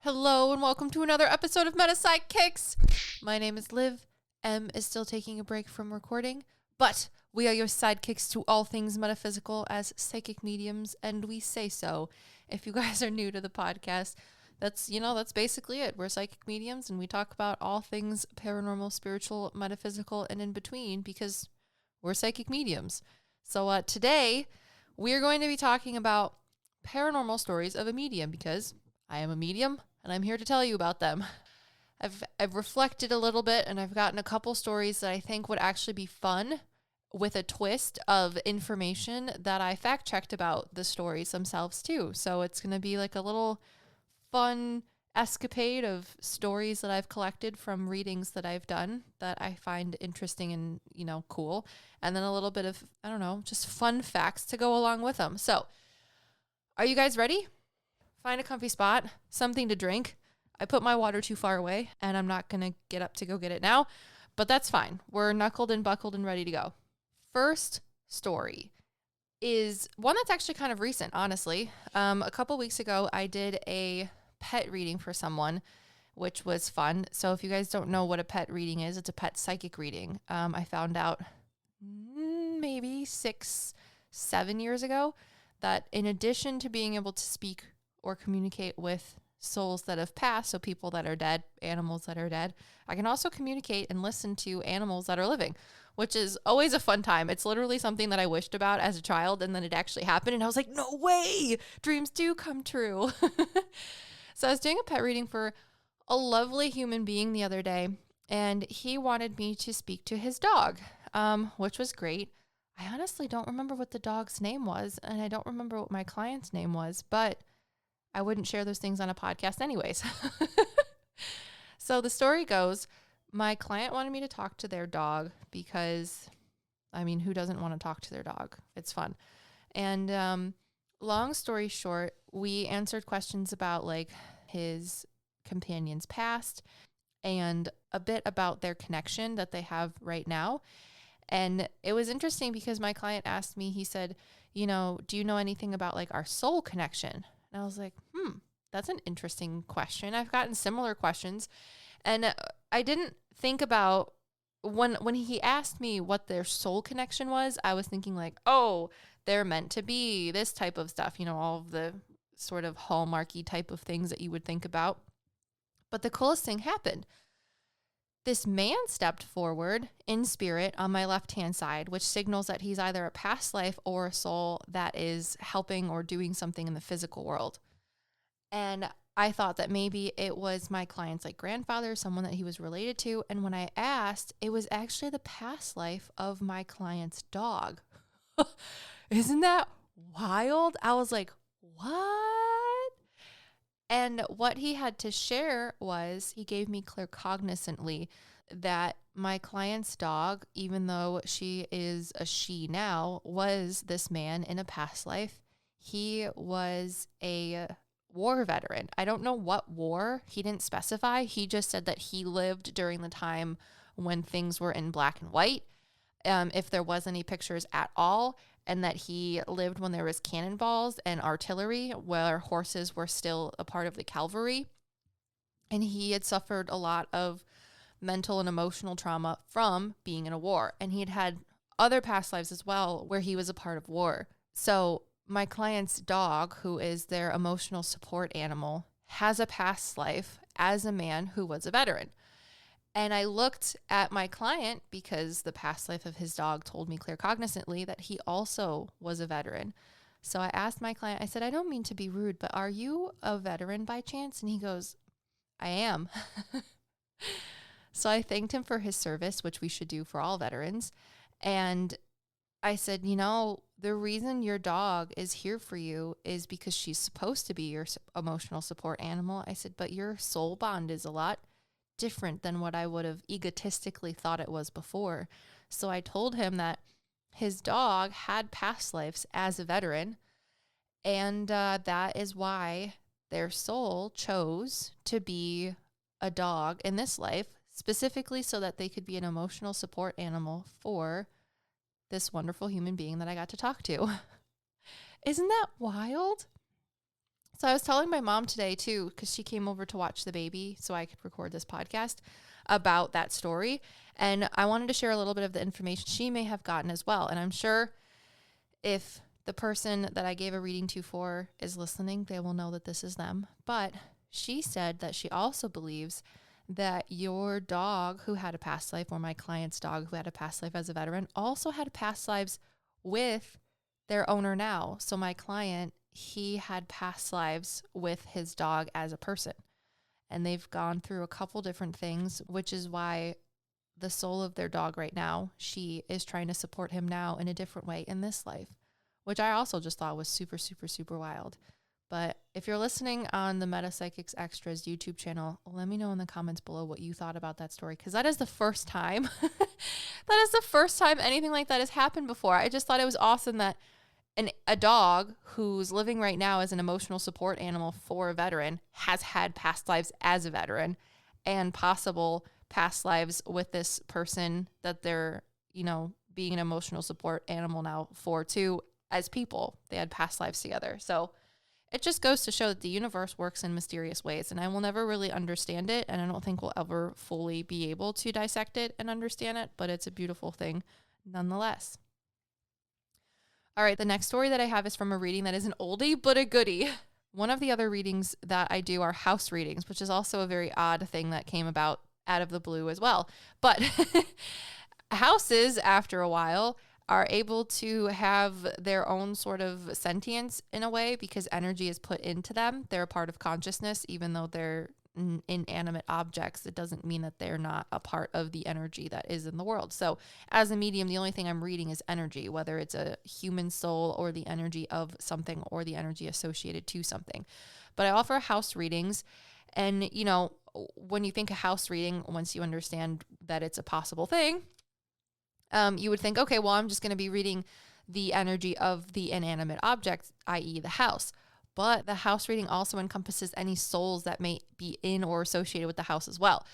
Hello and welcome to another episode of PsycKicks. My name is Liv. M is still taking a break from recording, but we are your sidekicks to all things metaphysical as psychic mediums, and we say so. If you guys are new to the podcast, that's basically it. We're psychic mediums and we talk about all things paranormal, spiritual, metaphysical, and in between because we're psychic mediums. So today we are going to be talking about paranormal stories of a medium because I am a medium and I'm here to tell you about them. I've reflected a little bit and I've gotten a couple stories that I think would actually be fun with a twist of information that I fact checked about the stories themselves too. So it's going to be like a little fun escapade of stories that I've collected from readings that I've done that I find interesting and, cool. And then a little bit of, just fun facts to go along with them. So are you guys ready? Find a comfy spot, something to drink. I put my water too far away and I'm not going to get up to go get it now, but that's fine. We're knuckled and buckled and ready to go. First story is one that's actually kind of recent, honestly. A couple weeks ago, I did a pet reading for someone, which was fun. So if you guys don't know what a pet reading is, it's a pet psychic reading. I found out maybe 6-7 years ago that in addition to being able to speak or communicate with souls that have passed, so people that are dead, animals that are dead, I can also communicate and listen to animals that are living, which is always a fun time. It's literally something that I wished about as a child, and then it actually happened, and I was like, no way! Dreams do come true. So I was doing a pet reading for a lovely human being the other day, and he wanted me to speak to his dog, which was great. I honestly don't remember what the dog's name was, and I don't remember what my client's name was, but I wouldn't share those things on a podcast anyways. So the story goes, my client wanted me to talk to their dog because, who doesn't want to talk to their dog? It's fun. And long story short, we answered questions about like his companion's past and a bit about their connection that they have right now. And it was interesting because my client asked me, he said, do you know anything about like our soul connection? And I was like, that's an interesting question. I've gotten similar questions. And I didn't think about when he asked me what their soul connection was, I was thinking like, oh, they're meant to be, this type of stuff, all of the sort of hallmarky type of things that you would think about. But the coolest thing happened. This man stepped forward in spirit on my left-hand side, which signals that he's either a past life or a soul that is helping or doing something in the physical world. And I thought that maybe it was my client's like grandfather, someone that he was related to. And when I asked, it was actually the past life of my client's dog. Isn't that wild? I was like, what? And what he had to share was he gave me claircognizantly that my client's dog, even though she is a she now, was this man in a past life. He was a war veteran. I don't know what war. He didn't specify. He just said that he lived during the time when things were in black and white, if there was any pictures at all, and that he lived when there was cannonballs and artillery, where horses were still a part of the cavalry. And he had suffered a lot of mental and emotional trauma from being in a war. And he had had other past lives as well where he was a part of war. So my client's dog, who is their emotional support animal, has a past life as a man who was a veteran. And I looked at my client because the past life of his dog told me claircognizantly that he also was a veteran. So I asked my client, I said, I don't mean to be rude, but are you a veteran by chance? And he goes, I am. So I thanked him for his service, which we should do for all veterans. And I said, the reason your dog is here for you is because she's supposed to be your emotional support animal. I said, but your soul bond is a lot different than what I would have egotistically thought it was before. So I told him that his dog had past lives as a veteran, and that is why their soul chose to be a dog in this life, specifically so that they could be an emotional support animal for this wonderful human being that I got to talk to. Isn't that wild? So I was telling my mom today too, because she came over to watch the baby so I could record this podcast about that story. And I wanted to share a little bit of the information she may have gotten as well. And I'm sure if the person that I gave a reading to for is listening, they will know that this is them. But she said that she also believes that your dog who had a past life, or my client's dog who had a past life as a veteran, also had past lives with their owner now. So my client, he had past lives with his dog as a person. And they've gone through a couple different things, which is why the soul of their dog right now, she is trying to support him now in a different way in this life, which I also just thought was super, super, super wild. But if you're listening on the PsycKicks Extras YouTube channel, let me know in the comments below what you thought about that story, because that is the first time. That is the first time anything like that has happened before. I just thought it was awesome that a dog who's living right now as an emotional support animal for a veteran has had past lives as a veteran and possible past lives with this person that they're, being an emotional support animal now for too, as people. They had past lives together. So it just goes to show that the universe works in mysterious ways, and I will never really understand it, and I don't think we'll ever fully be able to dissect it and understand it, but it's a beautiful thing nonetheless. All right, the next story that I have is from a reading that is an oldie but a goodie. One of the other readings that I do are house readings, which is also a very odd thing that came about out of the blue as well. But houses, after a while, are able to have their own sort of sentience in a way because energy is put into them. They're a part of consciousness, even though they're inanimate objects. It doesn't mean that they're not a part of the energy that is in the world. So as a medium, the only thing I'm reading is energy, whether it's a human soul or the energy of something or the energy associated to something. But I offer house readings. And, when you think a house reading, once you understand that it's a possible thing, you would think, okay, well, I'm just going to be reading the energy of the inanimate object, i.e. the house. But the house reading also encompasses any souls that may be in or associated with the house as well.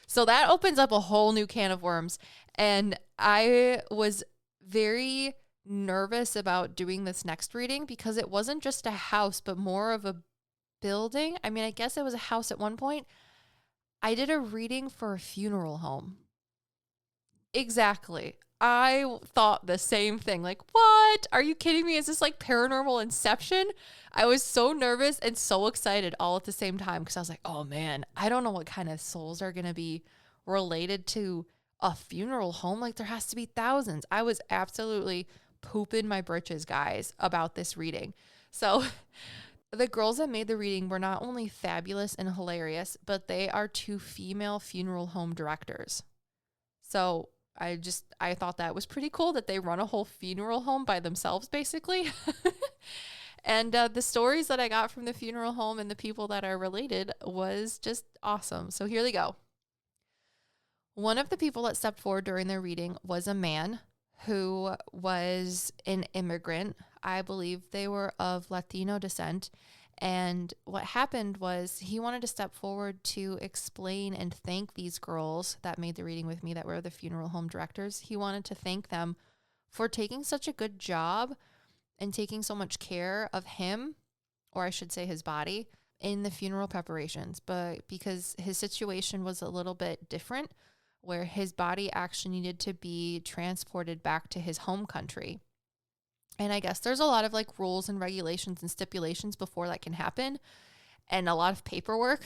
So that opens up a whole new can of worms. And I was very nervous about doing this next reading because it wasn't just a house, but more of a building. I mean, I guess it was a house at one point. I did a reading for a funeral home. Exactly. I thought the same thing. Like, what? Are you kidding me? Is this like paranormal inception? I was so nervous and so excited all at the same time because I was like, oh man, I don't know what kind of souls are going to be related to a funeral home. Like, there has to be thousands. I was absolutely pooping my britches, guys, about this reading. So the girls that made the reading were not only fabulous and hilarious, but they are 2 female funeral home directors. So I thought that was pretty cool that they run a whole funeral home by themselves, basically. And the stories that I got from the funeral home and the people that are related was just awesome. So here they go. One of the people that stepped forward during their reading was a man who was an immigrant. I believe they were of Latino descent. And what happened was he wanted to step forward to explain and thank these girls that made the reading with me, that were the funeral home directors. He wanted to thank them for taking such a good job and taking so much care of him, or I should say his body, in the funeral preparations. But because his situation was a little bit different, where his body actually needed to be transported back to his home country. And I guess there's a lot of like rules and regulations and stipulations before that can happen, and a lot of paperwork.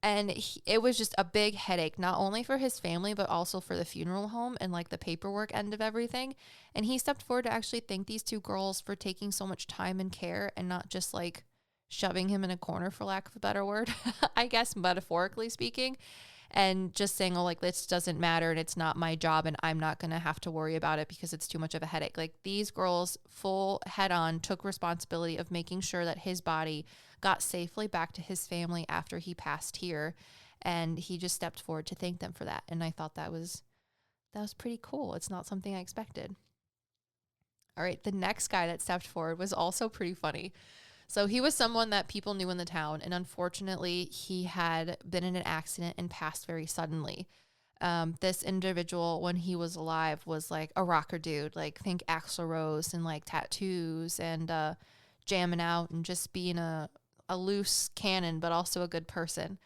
And it was just a big headache, not only for his family, but also for the funeral home and like the paperwork end of everything. And he stepped forward to actually thank these 2 girls for taking so much time and care and not just like shoving him in a corner, for lack of a better word, I guess, metaphorically speaking. And just saying, oh, like, this doesn't matter and it's not my job and I'm not going to have to worry about it because it's too much of a headache. Like, these girls full head on took responsibility of making sure that his body got safely back to his family after he passed here. And he just stepped forward to thank them for that. And I thought that was pretty cool. It's not something I expected. All right. The next guy that stepped forward was also pretty funny. So he was someone that people knew in the town, and unfortunately, he had been in an accident and passed very suddenly. This individual, when he was alive, was like a rocker dude, like think Axl Rose and like tattoos and jamming out and just being a loose cannon, but also a good person.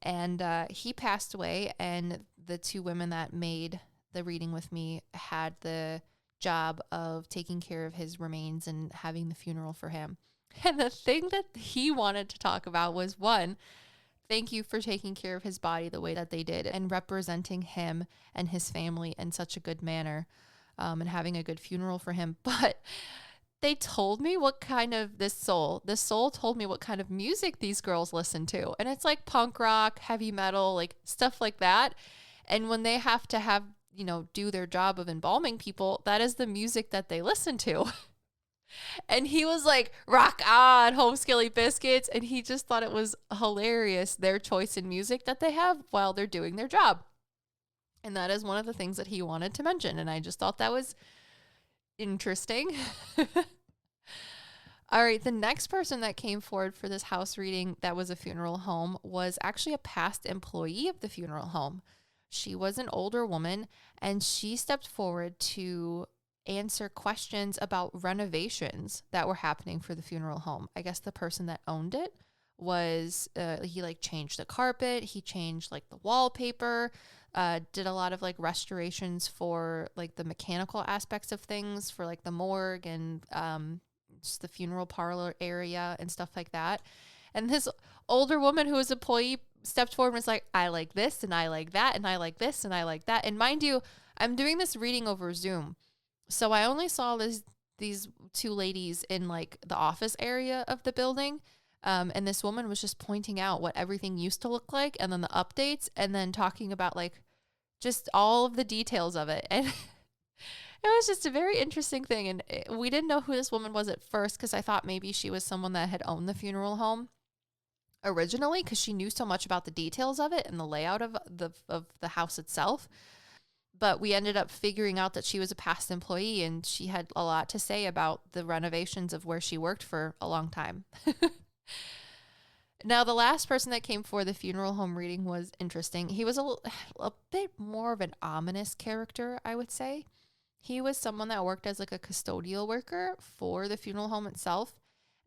And he passed away, and the two women that made the reading with me had the job of taking care of his remains and having the funeral for him. And the thing that he wanted to talk about was, one, thank you for taking care of his body the way that they did and representing him and his family in such a good manner, and having a good funeral for him. But they told me what kind of this soul told me what kind of music these girls listen to. And it's like punk rock, heavy metal, like stuff like that. And when they have to have, do their job of embalming people, that is the music that they listen to. And he was like, rock on, Home Skilly Biscuits. And he just thought it was hilarious, their choice in music that they have while they're doing their job. And that is one of the things that he wanted to mention. And I just thought that was interesting. All right, the next person that came forward for this house reading that was a funeral home was actually a past employee of the funeral home. She was an older woman, and she stepped forward to answer questions about renovations that were happening for the funeral home. I guess the person that owned it was, he like changed the carpet, he changed like the wallpaper, did a lot of like restorations for like the mechanical aspects of things for like the morgue and just the funeral parlor area and stuff like that. And this older woman who was an employee stepped forward and was like, I like this and I like that and I like this and I like that. And mind you, I'm doing this reading over Zoom. So I only saw these two ladies in like the office area of the building. And this woman was just pointing out what everything used to look like and then the updates and then talking about like just all of the details of it. And it was just a very interesting thing. And we didn't know who this woman was at first because I thought maybe she was someone that had owned the funeral home originally because she knew so much about the details of it and the layout of the house itself. But we ended up figuring out that she was a past employee and she had a lot to say about the renovations of where she worked for a long time. Now, the last person that came for the funeral home reading was interesting. He was a bit more of an ominous character, I would say. He was someone that worked as like a custodial worker for the funeral home itself.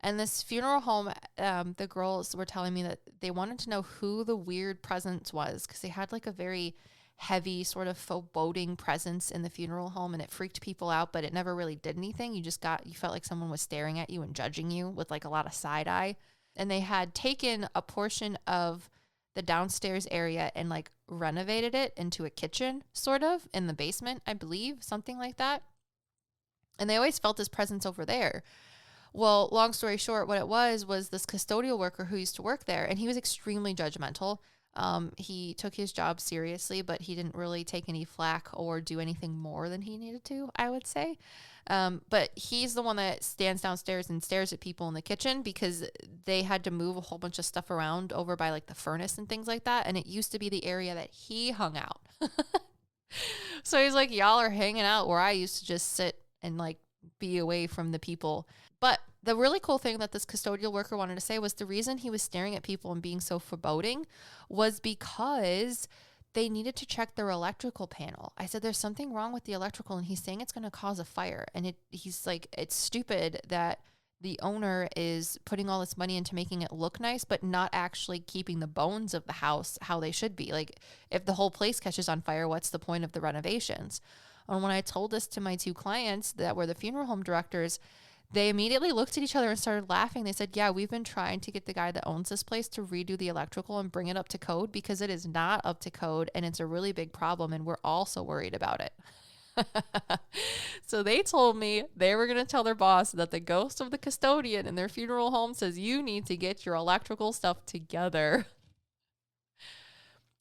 And this funeral home, the girls were telling me that they wanted to know who the weird presence was because they had like a very heavy sort of foreboding presence in the funeral home, and it freaked people out, but it never really did anything. You felt like someone was staring at you and judging you with like a lot of side eye. And they had taken a portion of the downstairs area and like renovated it into a kitchen sort of in the basement, I believe, something like that. And they always felt this presence over there. Well, long story short, what it was this custodial worker who used to work there, and he was extremely judgmental. He took his job seriously, but he didn't really take any flack or do anything more than he needed to, I would say. But he's the one that stands downstairs and stares at people in the kitchen because they had to move a whole bunch of stuff around over by like the furnace and things like that. And it used to be the area that he hung out. So he's like, y'all are hanging out where I used to just sit and like be away from the people. But the really cool thing that this custodial worker wanted to say was the reason he was staring at people and being so foreboding was because they needed to check their electrical panel. I said, there's something wrong with the electrical, and he's saying it's going to cause a fire. And he's like, it's stupid that the owner is putting all this money into making it look nice, but not actually keeping the bones of the house how they should be. Like, if the whole place catches on fire, what's the point of the renovations? And when I told this to my two clients that were the funeral home directors, they immediately looked at each other and started laughing. They said, yeah, we've been trying to get the guy that owns this place to redo the electrical and bring it up to code because it is not up to code and it's a really big problem and we're also worried about it. So they told me they were going to tell their boss that the ghost of the custodian in their funeral home says you need to get your electrical stuff together.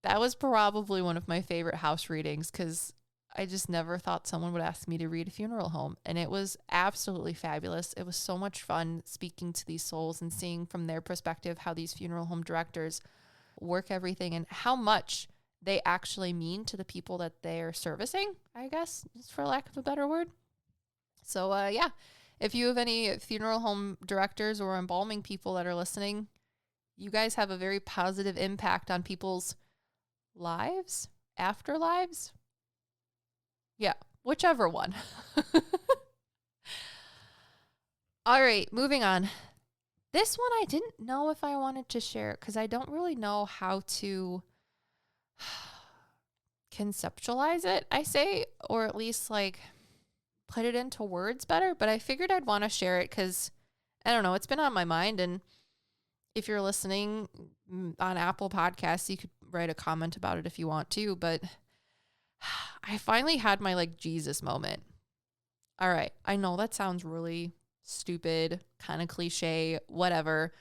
That was probably one of my favorite house readings because I just never thought someone would ask me to read a funeral home. And it was absolutely fabulous. It was so much fun speaking to these souls and seeing from their perspective how these funeral home directors work everything and how much they actually mean to the people that they're servicing, I guess, for lack of a better word. So, yeah, if you have any funeral home directors or embalming people that are listening, you guys have a very positive impact on people's lives, afterlives. Yeah, whichever one. All right, moving on. This one I didn't know if I wanted to share it because I don't really know how to conceptualize it, I say, or at least like put it into words better. But I figured I'd want to share it because I don't know, it's been on my mind. And if you're listening on Apple Podcasts, you could write a comment about it if you want to. But I finally had my like Jesus moment. All right, I know that sounds really stupid, kind of cliche, whatever.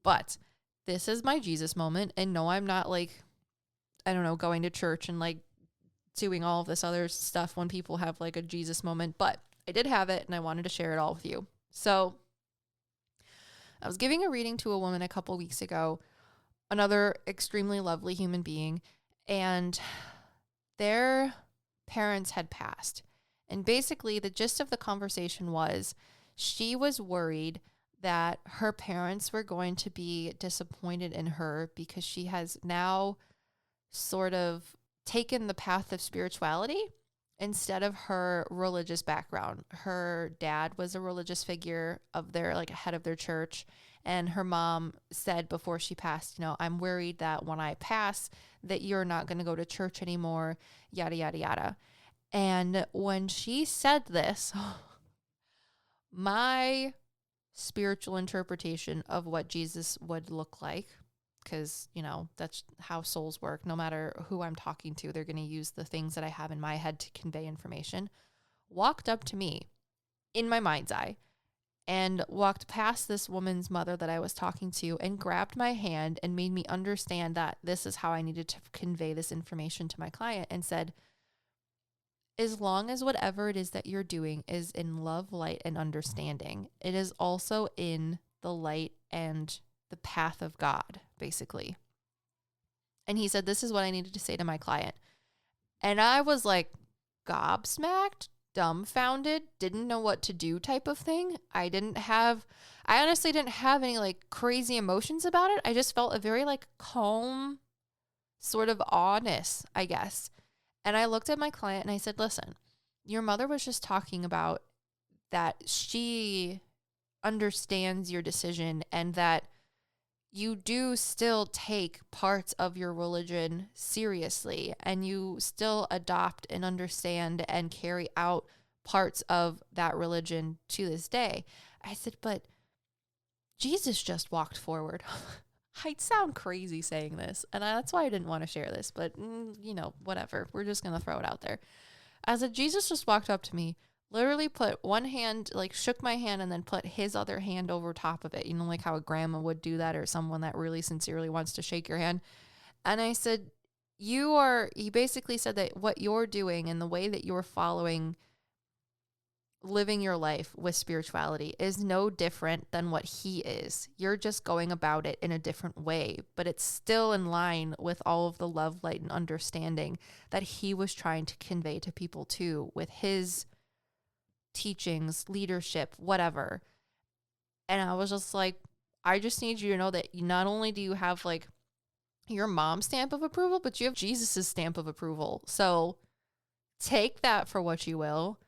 But this is my Jesus moment. And no, I'm not like, I don't know, going to church and like doing all of this other stuff when people have like a Jesus moment. But I did have it and I wanted to share it all with you. So I was giving a reading to a woman a couple weeks ago, another extremely lovely human being, and their parents had passed. And basically the gist of the conversation was she was worried that her parents were going to be disappointed in her because she has now sort of taken the path of spirituality instead of her religious background. Her dad was a religious figure of their, like, head of their church. And her mom said before she passed, you know, I'm worried that when I pass that you're not going to go to church anymore, yada, yada, yada. And when she said this, my spiritual interpretation of what Jesus would look like, because, you know, that's how souls work. No matter who I'm talking to, they're going to use the things that I have in my head to convey information, walked up to me in my mind's eye and walked past this woman's mother that I was talking to and grabbed my hand and made me understand that this is how I needed to convey this information to my client, and said, as long as whatever it is that you're doing is in love, light, and understanding, it is also in the light and the path of God, basically. And he said, this is what I needed to say to my client. And I was like gobsmacked, dumbfounded, didn't know what to do type of thing. I honestly didn't have any like crazy emotions about it. I just felt a very like calm sort of awness, I guess. And I looked at my client and I said, listen, your mother was just talking about that she understands your decision and that you do still take parts of your religion seriously and you still adopt and understand and carry out parts of that religion to this day. I said, but Jesus just walked forward. I sound crazy saying this, and that's why I didn't want to share this, but, you know, whatever. We're just going to throw it out there. I said, Jesus just walked up to me, literally put one hand, like shook my hand, and then put his other hand over top of it. You know, like how a grandma would do that, or someone that really sincerely wants to shake your hand. And I said, he basically said that what you're doing and the way that you're following living your life with spirituality is no different than what he is. You're just going about it in a different way, but it's still in line with all of the love, light, and understanding that he was trying to convey to people too, with his teachings, leadership, whatever. And I was just like, I just need you to know that not only do you have like your mom's stamp of approval, but you have Jesus's stamp of approval. So take that for what you will.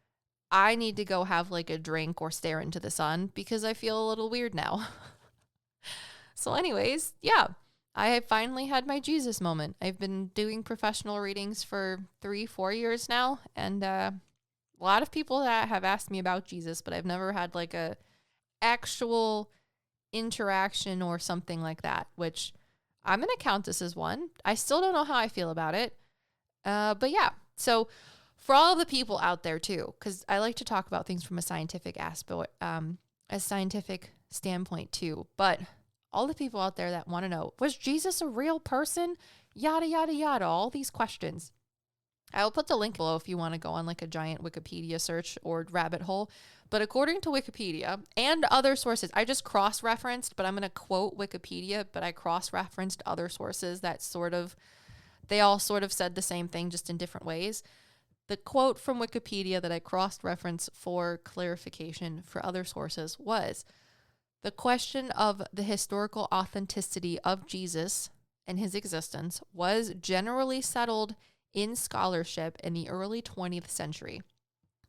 I need to go have like a drink or stare into the sun because I feel a little weird now. So anyways, yeah, I have finally had my Jesus moment. I've been doing professional readings for 3-4 years now. And a lot of people that have asked me about Jesus, but I've never had like a actual interaction or something like that, which I'm going to count this as one. I still don't know how I feel about it. But yeah, so for all of the people out there too, because I like to talk about things from a scientific aspect, a scientific standpoint too. But all the people out there that want to know, was Jesus a real person? Yada, yada, yada, all these questions. I will put the link below if you want to go on like a giant Wikipedia search or rabbit hole. But according to Wikipedia and other sources, I just cross-referenced, but I'm going to quote Wikipedia, but I cross-referenced other sources that they all sort of said the same thing, just in different ways. The quote from Wikipedia that I cross-referenced for clarification for other sources was, the question of the historical authenticity of Jesus and his existence was generally settled in scholarship in the early 20th century.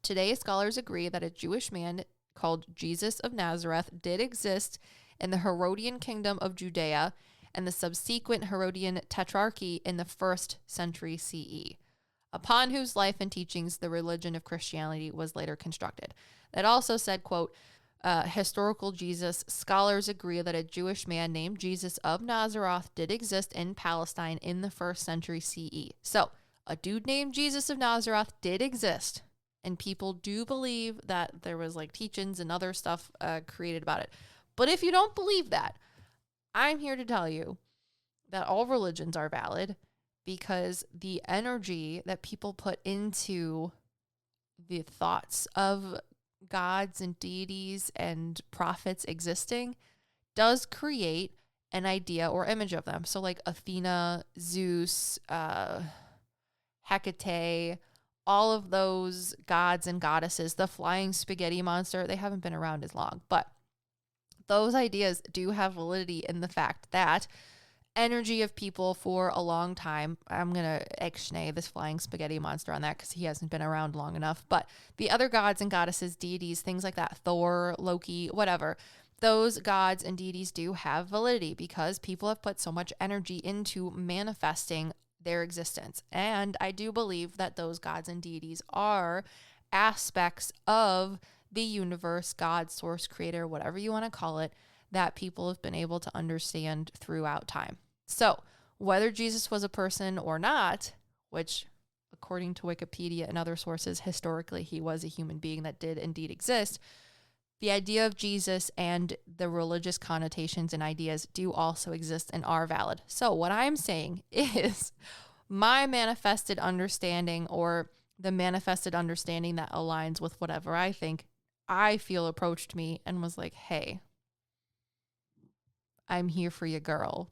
Today, scholars agree that a Jewish man called Jesus of Nazareth did exist in the Herodian kingdom of Judea and the subsequent Herodian tetrarchy in the 1st century CE, upon whose life and teachings the religion of Christianity was later constructed. It also said, quote, historical Jesus scholars agree that a Jewish man named Jesus of Nazareth did exist in Palestine in the 1st century CE. So a dude named Jesus of Nazareth did exist, and people do believe that there was like teachings and other stuff created about it. But if you don't believe that, I'm here to tell you that all religions are valid, because the energy that people put into the thoughts of gods and deities and prophets existing does create an idea or image of them. So like Athena, Zeus, Hecate, all of those gods and goddesses, the flying spaghetti monster, they haven't been around as long, but those ideas do have validity in the fact that energy of people for a long time, I'm going to ixnay this flying spaghetti monster on that because he hasn't been around long enough, but the other gods and goddesses, deities, things like that, Thor, Loki, whatever, those gods and deities do have validity because people have put so much energy into manifesting their existence. And I do believe that those gods and deities are aspects of the universe, God, source, creator, whatever you want to call it, that people have been able to understand throughout time. So whether Jesus was a person or not, which according to Wikipedia and other sources, historically he was a human being that did indeed exist, the idea of Jesus and the religious connotations and ideas do also exist and are valid. So what I'm saying is my manifested understanding, or the manifested understanding that aligns with whatever I feel approached me and was like, hey, I'm here for you, girl.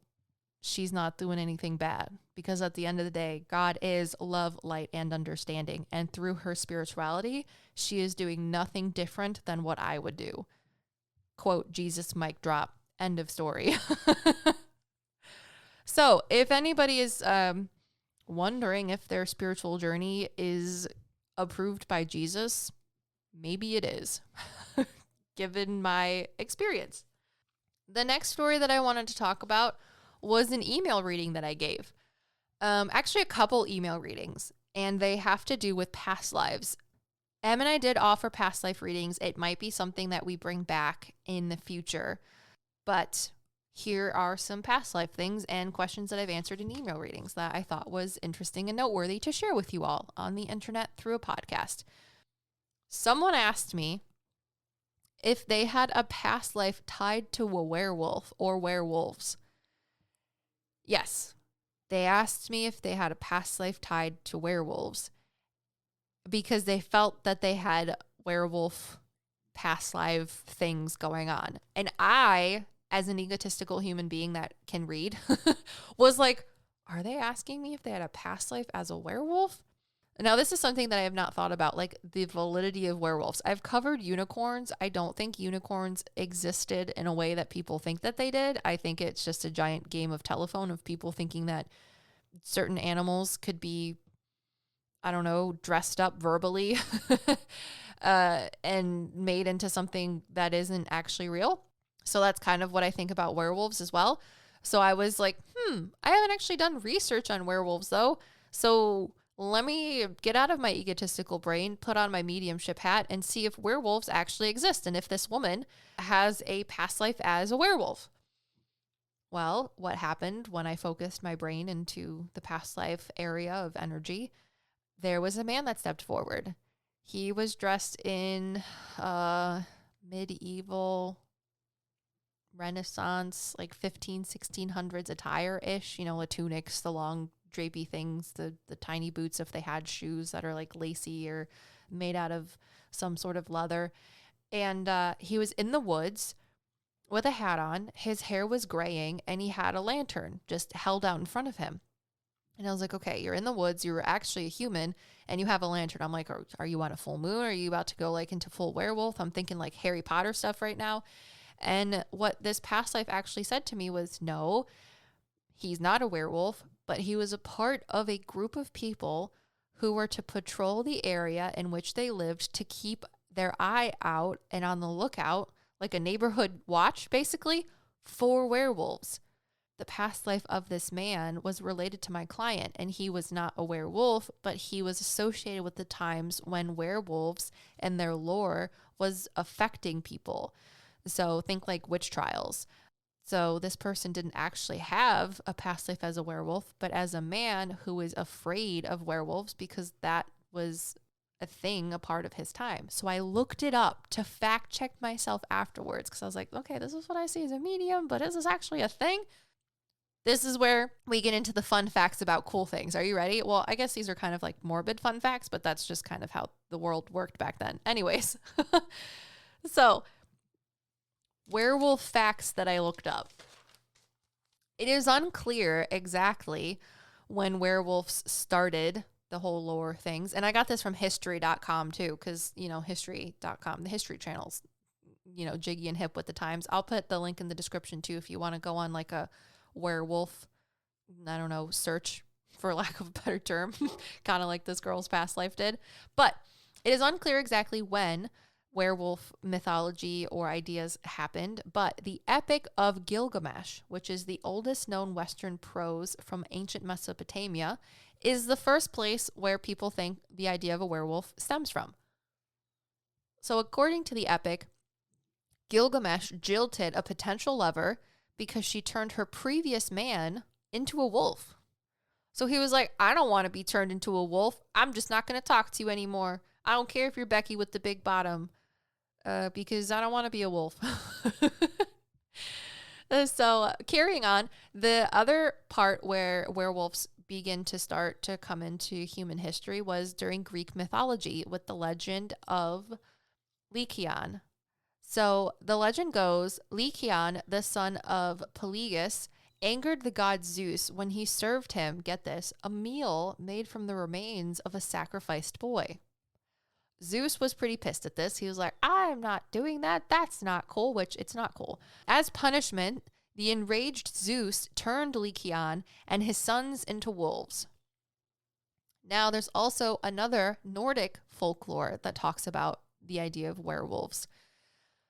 She's not doing anything bad, because at the end of the day, God is love, light, and understanding. And through her spirituality, she is doing nothing different than what I would do. Quote, Jesus, mic drop, end of story. So if anybody is wondering if their spiritual journey is approved by Jesus, maybe it is, given my experience. The next story that I wanted to talk about was an email reading that I gave. Actually, a couple email readings, and they have to do with past lives. Em and I did offer past life readings. It might be something that we bring back in the future, but here are some past life things and questions that I've answered in email readings that I thought was interesting and noteworthy to share with you all on the internet through a podcast. Someone asked me if they had a past life tied to a werewolf or werewolves. Yes, they asked me if they had a past life tied to werewolves because they felt that they had werewolf past life things going on. And I, as an egotistical human being that can read, was like, are they asking me if they had a past life as a werewolf? Now, this is something that I have not thought about, like the validity of werewolves. I've covered unicorns. I don't think unicorns existed in a way that people think that they did. I think it's just a giant game of telephone of people thinking that certain animals could be, I don't know, dressed up verbally and made into something that isn't actually real. So that's kind of what I think about werewolves as well. So I was like, I haven't actually done research on werewolves though. So let me get out of my egotistical brain, put on my mediumship hat, and see if werewolves actually exist and if this woman has a past life as a werewolf. Well, what happened when I focused my brain into the past life area of energy, there was a man that stepped forward. He was dressed in medieval Renaissance, like 1600s attire-ish, the tunics, the long drapey things, the tiny boots if they had shoes that are like lacy or made out of some sort of leather. And he was in the woods with a hat on. His hair was graying and he had a lantern just held out in front of him. And I was like, okay, you're in the woods. You're actually a human and you have a lantern. I'm like, are you on a full moon? Are you about to go like into full werewolf? I'm thinking like Harry Potter stuff right now. And what this past life actually said to me was, no, he's not a werewolf, but he was a part of a group of people who were to patrol the area in which they lived to keep their eye out and on the lookout, like a neighborhood watch, basically, for werewolves. The past life of this man was related to my client, and he was not a werewolf, but he was associated with the times when werewolves and their lore was affecting people. So think like witch trials. So this person didn't actually have a past life as a werewolf, but as a man who is afraid of werewolves because that was a thing, a part of his time. So I looked it up to fact check myself afterwards because I was like, okay, this is what I see as a medium, but is this actually a thing? This is where we get into the fun facts about cool things. Are you ready? Well, I guess these are kind of like morbid fun facts, but that's just kind of how the world worked back then. Anyways, so werewolf facts that I looked up. It is unclear exactly when werewolves started, the whole lore things. And I got this from history.com too, because, history.com, the history channel's, jiggy and hip with the times. I'll put the link in the description too if you want to go on like a werewolf, I don't know, search for lack of a better term, kind of like this girl's past life did. But it is unclear exactly when werewolf mythology or ideas happened, but the Epic of Gilgamesh, which is the oldest known Western prose from ancient Mesopotamia, is the first place where people think the idea of a werewolf stems from. So according to the epic, Gilgamesh jilted a potential lover because she turned her previous man into a wolf. So he was like, I don't want to be turned into a wolf. I'm just not going to talk to you anymore. I don't care if you're Becky with the big bottom, because I don't want to be a wolf. So carrying on, the other part where werewolves begin to start to come into human history was during Greek mythology with the legend of Lycaon. So the legend goes, Lycaon, the son of Peleus, angered the god Zeus when he served him, get this, a meal made from the remains of a sacrificed boy. Zeus was pretty pissed at this. He was like, I'm not doing that. That's not cool, which it's not cool. As punishment, the enraged Zeus turned Lycaon and his sons into wolves. Now, there's also another Nordic folklore that talks about the idea of werewolves.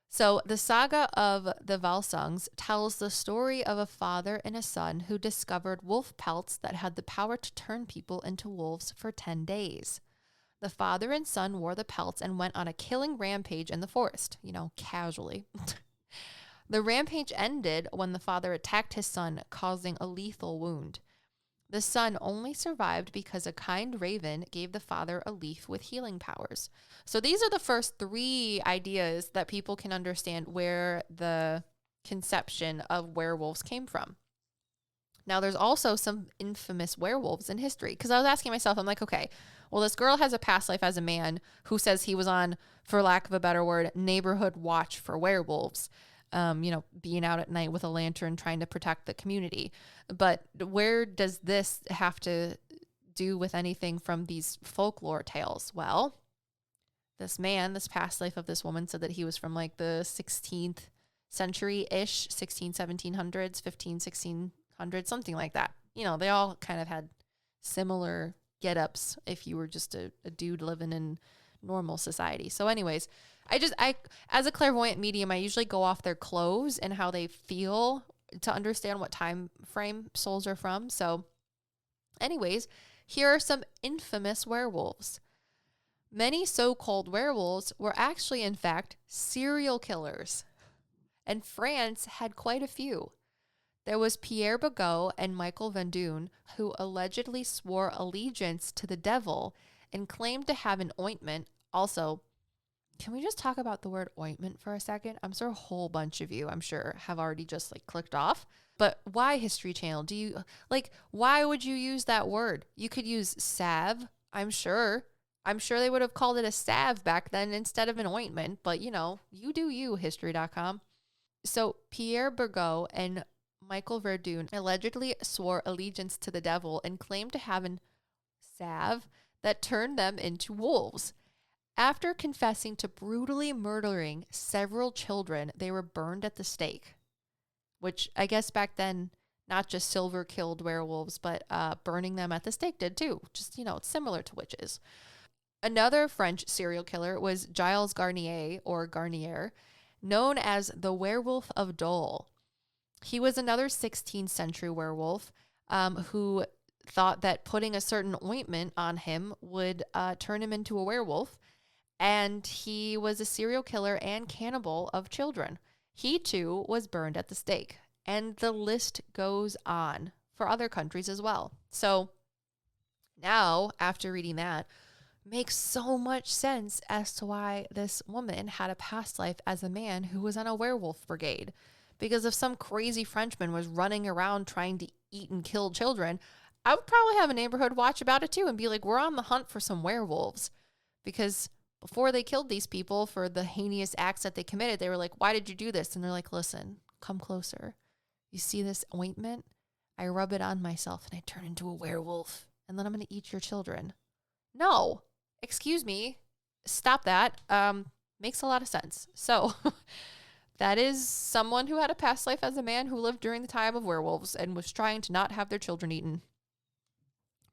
So the saga of the Valsungs tells the story of a father and a son who discovered wolf pelts that had the power to turn people into wolves for 10 days. The father and son wore the pelts and went on a killing rampage in the forest, casually. The rampage ended when the father attacked his son, causing a lethal wound. The son only survived because a kind raven gave the father a leaf with healing powers. So these are the first 3 ideas that people can understand where the conception of werewolves came from. Now, there's also some infamous werewolves in history, because I was asking myself, I'm like, okay, well, this girl has a past life as a man who says he was on, for lack of a better word, neighborhood watch for werewolves. Being out at night with a lantern trying to protect the community. But where does this have to do with anything from these folklore tales? Well, this past life of this woman said that he was from like the 16th century-ish, 1700s, 1600s, something like that. They all kind of had similar get-ups if you were just a dude living in normal society. So anyways, I as a clairvoyant medium, I usually go off their clothes and how they feel to understand what time frame souls are from. So anyways, here are some infamous werewolves. Many so-called werewolves were actually, in fact, serial killers. And France had quite a few. There was Pierre Bagot and Michael Vendune, who allegedly swore allegiance to the devil and claimed to have an ointment. Also, can we just talk about the word ointment for a second? I'm sure a whole bunch of you, I'm sure, have already just clicked off. But why History Channel? Why would you use that word? You could use salve, I'm sure. I'm sure they would have called it a salve back then instead of an ointment. But, you do you, history.com. So Pierre Bergot and Michael Verdun allegedly swore allegiance to the devil and claimed to have a salve that turned them into wolves. After confessing to brutally murdering several children, they were burned at the stake, which I guess back then, not just silver killed werewolves, but burning them at the stake did too. Just, it's similar to witches. Another French serial killer was Gilles Garnier, or Garnier, known as the Werewolf of Dole. He was another 16th century werewolf who thought that putting a certain ointment on him would turn him into a werewolf. And he was a serial killer and cannibal of children. He too was burned at the stake. And the list goes on for other countries as well. So now, after reading that, makes so much sense as to why this woman had a past life as a man who was on a werewolf brigade. Because if some crazy Frenchman was running around trying to eat and kill children, I would probably have a neighborhood watch about it too and be like, we're on the hunt for some werewolves. Because before they killed these people for the heinous acts that they committed, they were like, why did you do this? And they're like, listen, come closer. You see this ointment? I rub it on myself and I turn into a werewolf. And then I'm going to eat your children. No, excuse me. Stop that. Makes a lot of sense. So that is someone who had a past life as a man who lived during the time of werewolves and was trying to not have their children eaten.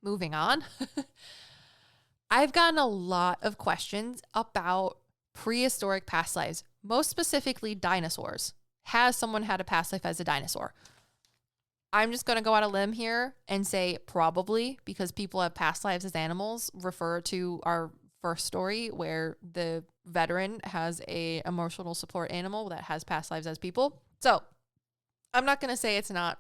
Moving on. I've gotten a lot of questions about prehistoric past lives, most specifically dinosaurs. Has someone had a past life as a dinosaur? I'm just going to go out a limb here and say probably, because people have past lives as animals. Refer to our first story where the veteran has a emotional support animal that has past lives as people. So I'm not going to say it's not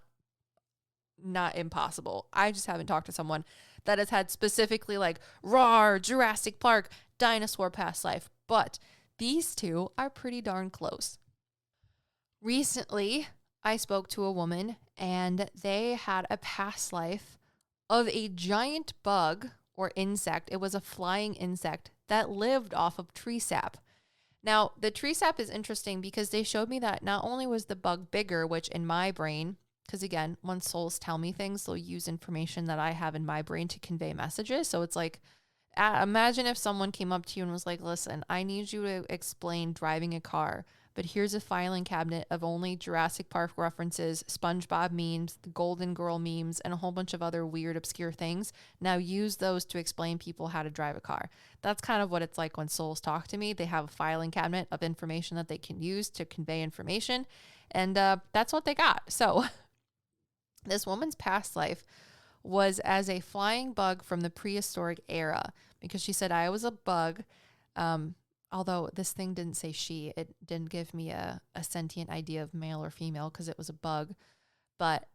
impossible. I just haven't talked to someone that has had specifically like raw Jurassic Park dinosaur past life, but these two are pretty darn close. Recently, I spoke to a woman and they had a past life of a giant bug or insect. It was a flying insect that lived off of tree sap. Now, the tree sap is interesting because they showed me that not only was the bug bigger, which in my brain, because again, when souls tell me things, they'll use information that I have in my brain to convey messages. So it's like, imagine if someone came up to you and was like, listen, I need you to explain driving a car, but here's a filing cabinet of only Jurassic Park references, SpongeBob memes, the Golden Girl memes, and a whole bunch of other weird, obscure things. Now use those to explain people how to drive a car. That's kind of what it's like when souls talk to me. They have a filing cabinet of information that they can use to convey information. And that's what they got. So this woman's past life was as a flying bug from the prehistoric era, because she said, I was a bug. Although this thing didn't say she, it didn't give me a sentient idea of male or female because it was a bug, but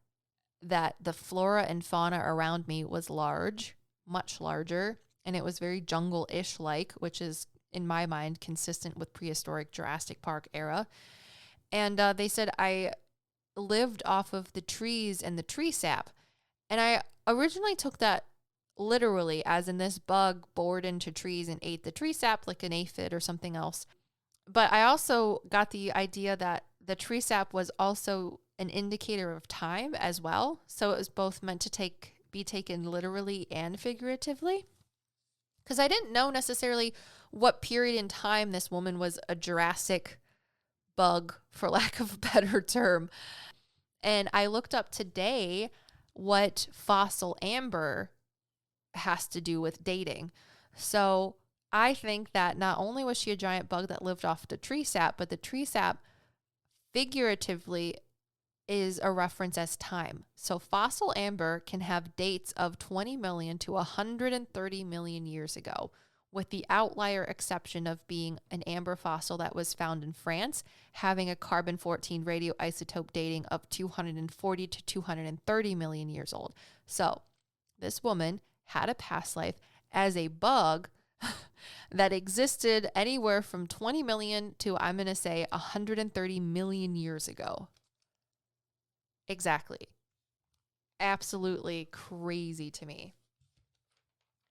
that the flora and fauna around me was large, much larger, and it was very jungle-ish like, which is, in my mind, consistent with prehistoric Jurassic Park era. And they said I lived off of the trees and the tree sap. And I originally took that literally, as in this bug bored into trees and ate the tree sap like an aphid or something else. But I also got the idea that the tree sap was also an indicator of time as well. So it was both meant to be taken literally and figuratively. Because I didn't know necessarily what period in time this woman was a Jurassic bug, for lack of a better term. And I looked up today what fossil amber has to do with dating. So I think that not only was she a giant bug that lived off the tree sap, but the tree sap figuratively is a reference as time. So fossil amber can have dates of 20 million to 130 million years ago, with the outlier exception of being an amber fossil that was found in France, having a carbon-14 radioisotope dating of 240 to 230 million years old. So this woman had a past life as a bug that existed anywhere from 20 million to, I'm going to say, 130 million years ago. Exactly. Absolutely crazy to me.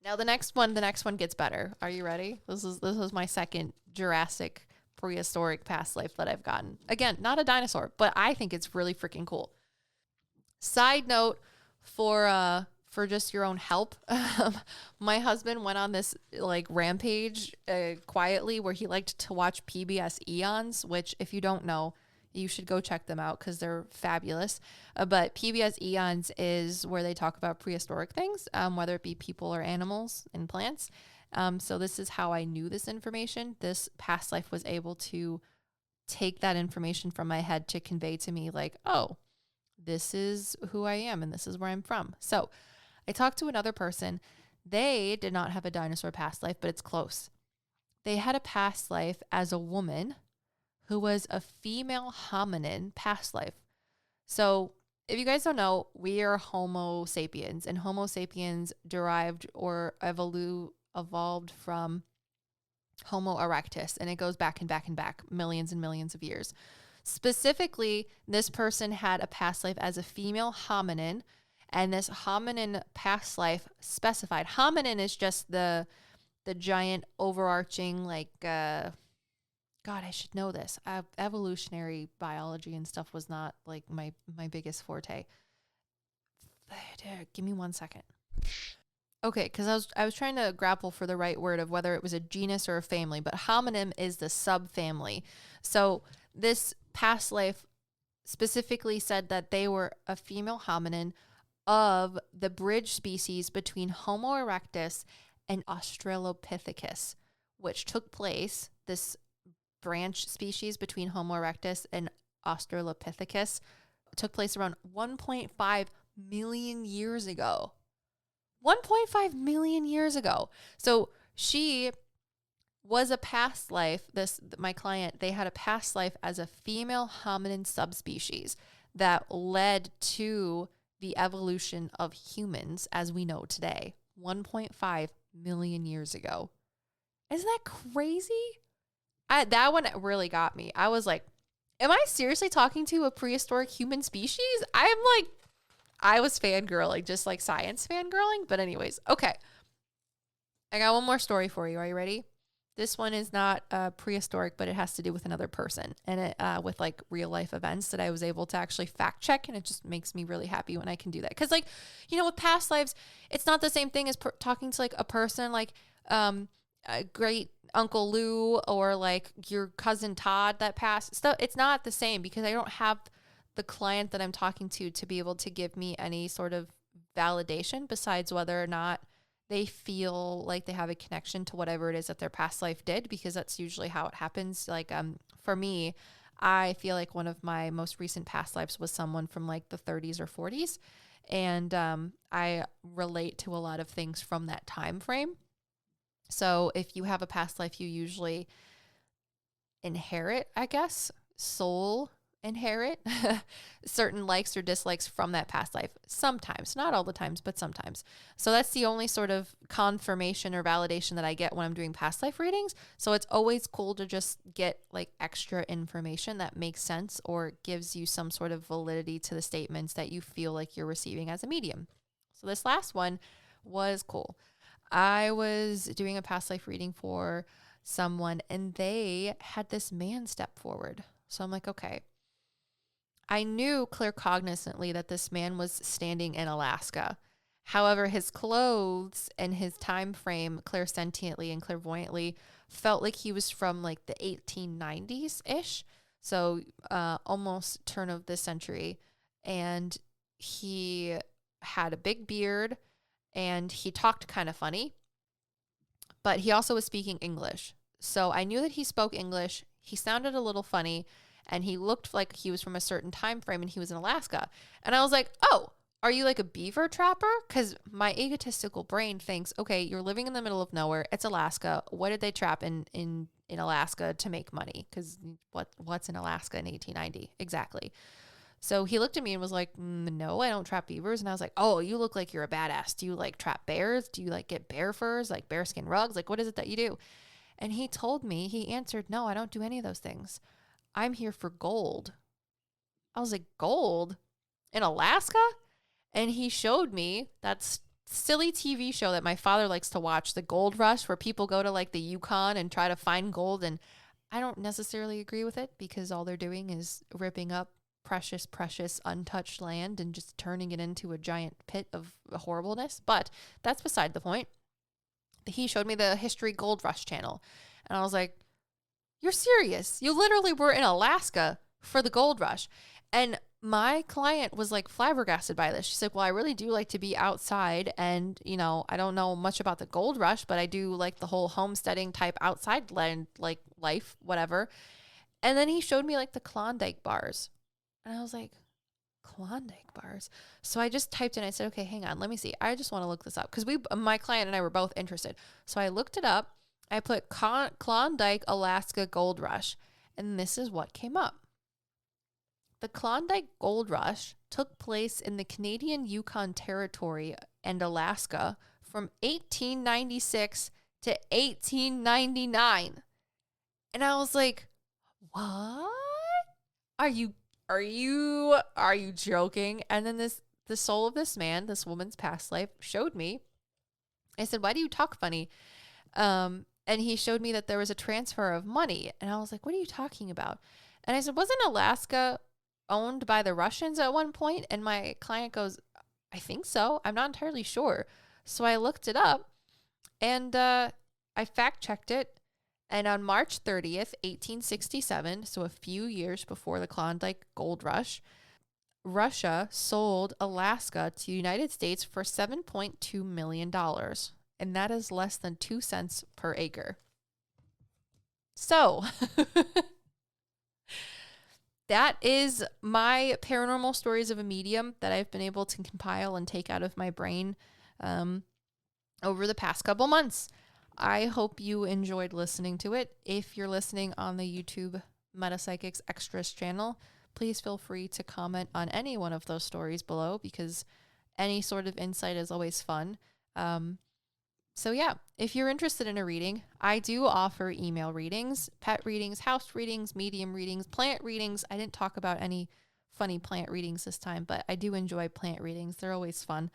Now the next one gets better. Are you ready? This is my second Jurassic prehistoric past life that I've gotten. Again, not a dinosaur, but I think it's really freaking cool. Side note for just your own help, my husband went on this like rampage quietly where he liked to watch PBS Eons, which if you don't know, you should go check them out because they're fabulous. But PBS Eons is where they talk about prehistoric things, whether it be people or animals and plants. So this is how I knew this information. This past life was able to take that information from my head to convey to me like, oh, this is who I am and this is where I'm from. So I talked to another person. They did not have a dinosaur past life, but it's close. They had a past life as a woman who was a female hominin past life. So if you guys don't know, we are Homo sapiens, and Homo sapiens derived or evolved from Homo erectus, and it goes back and back and back, millions and millions of years. Specifically, this person had a past life as a female hominin, and this hominin past life specified. Hominin is just the giant overarching, like, God, I should know this. Evolutionary biology and stuff was not like my biggest forte. Give me 1 second. Okay, because I was trying to grapple for the right word of whether it was a genus or a family, but hominin is the subfamily. So this past life specifically said that they were a female hominin of the bridge species between Homo erectus and Australopithecus, which took place, this branch species between Homo erectus and Australopithecus took place around 1.5 million years ago. 1.5 million years ago. So she was a past life, my client, they had a past life as a female hominin subspecies that led to the evolution of humans as we know today, 1.5 million years ago. Isn't that crazy? That one really got me. I was like, am I seriously talking to a prehistoric human species? I was fangirling, just like science fangirling. But anyways, okay. I got one more story for you. Are you ready? This one is not prehistoric, but it has to do with another person and it with like real life events that I was able to actually fact check. And it just makes me really happy when I can do that. Because, like, you know, with past lives, it's not the same thing as talking to like a person like a great Uncle Lou or like your cousin Todd that passed. So it's not the same because I don't have the client that I'm talking to be able to give me any sort of validation besides whether or not they feel like they have a connection to whatever it is that their past life did, because that's usually how it happens. Like, for me, I feel like one of my most recent past lives was someone from like the 30s or 40s. And, I relate to a lot of things from that time frame. So if you have a past life, you usually inherit, I guess, soul inherit certain likes or dislikes from that past life. Sometimes, not all the times, but sometimes. So that's the only sort of confirmation or validation that I get when I'm doing past life readings. So it's always cool to just get like extra information that makes sense or gives you some sort of validity to the statements that you feel like you're receiving as a medium. So this last one was cool. I was doing a past life reading for someone and they had this man step forward. So I'm like, okay. I knew claircognizantly that this man was standing in Alaska. However, his clothes and his time frame clairsentiently and clairvoyantly felt like he was from like the 1890s-ish. So almost turn of this century. And he had a big beard and he talked kind of funny, but he also was speaking English. So I knew that he spoke English. He sounded a little funny. And he looked like he was from a certain time frame and he was in Alaska. And I was like, oh, are you like a beaver trapper? Because my egotistical brain thinks, okay, you're living in the middle of nowhere. It's Alaska. What did they trap in Alaska to make money? Because what's in Alaska in 1890? Exactly. So he looked at me and was like, no, I don't trap beavers. And I was like, oh, you look like you're a badass. Do you like trap bears? Do you like get bear furs, like bearskin rugs? Like, what is it that you do? And he told me, he answered, no, I don't do any of those things. I'm here for gold. I was like, gold? In Alaska? And he showed me that silly TV show that my father likes to watch, The Gold Rush, where people go to like the Yukon and try to find gold. And I don't necessarily agree with it because all they're doing is ripping up precious, precious, untouched land and just turning it into a giant pit of horribleness. But that's beside the point. He showed me the History Gold Rush channel. And I was like, you're serious? You literally were in Alaska for the gold rush. And my client was like flabbergasted by this. She's like, well, I really do like to be outside. And, you know, I don't know much about the gold rush, but I do like the whole homesteading type outside land, like life, whatever. And then he showed me like the Klondike bars. And I was like, Klondike bars. So I just typed in, I said, okay, hang on, let me see. I just want to look this up because my client and I were both interested. So I looked it up. I put Klondike, Alaska Gold Rush, and this is what came up. The Klondike Gold Rush took place in the Canadian Yukon Territory and Alaska from 1896 to 1899. And I was like, what? Are you joking? And then the soul of this man, this woman's past life, showed me. I said, why do you talk funny? And he showed me that there was a transfer of money. And I was like, what are you talking about? And I said, wasn't Alaska owned by the Russians at one point? And my client goes, I think so. I'm not entirely sure. So I looked it up and I fact checked it. And on March 30th, 1867, so a few years before the Klondike Gold Rush, Russia sold Alaska to the United States for $7.2 million. And that is less than 2 cents per acre. So that is my paranormal stories of a medium that I've been able to compile and take out of my brain over the past couple months. I hope you enjoyed listening to it. If you're listening on the YouTube PsycKicks Extras channel, please feel free to comment on any one of those stories below because any sort of insight is always fun. So yeah, if you're interested in a reading, I do offer email readings, pet readings, house readings, medium readings, plant readings. I didn't talk about any funny plant readings this time, but I do enjoy plant readings. They're always fun.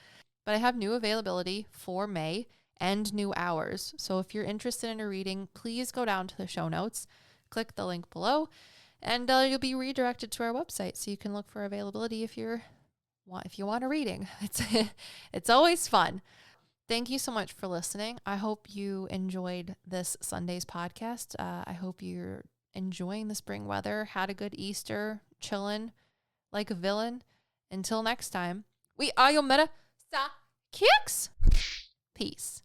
But I have new availability for May and new hours. So if you're interested in a reading, please go down to the show notes, click the link below, and you'll be redirected to our website so you can look for availability if you want a reading. It's always fun. Thank you so much for listening. I hope you enjoyed this Sunday's podcast. I hope you're enjoying the spring weather, had a good Easter, chilling like a villain. Until next time, we are your PsycKicks. Peace.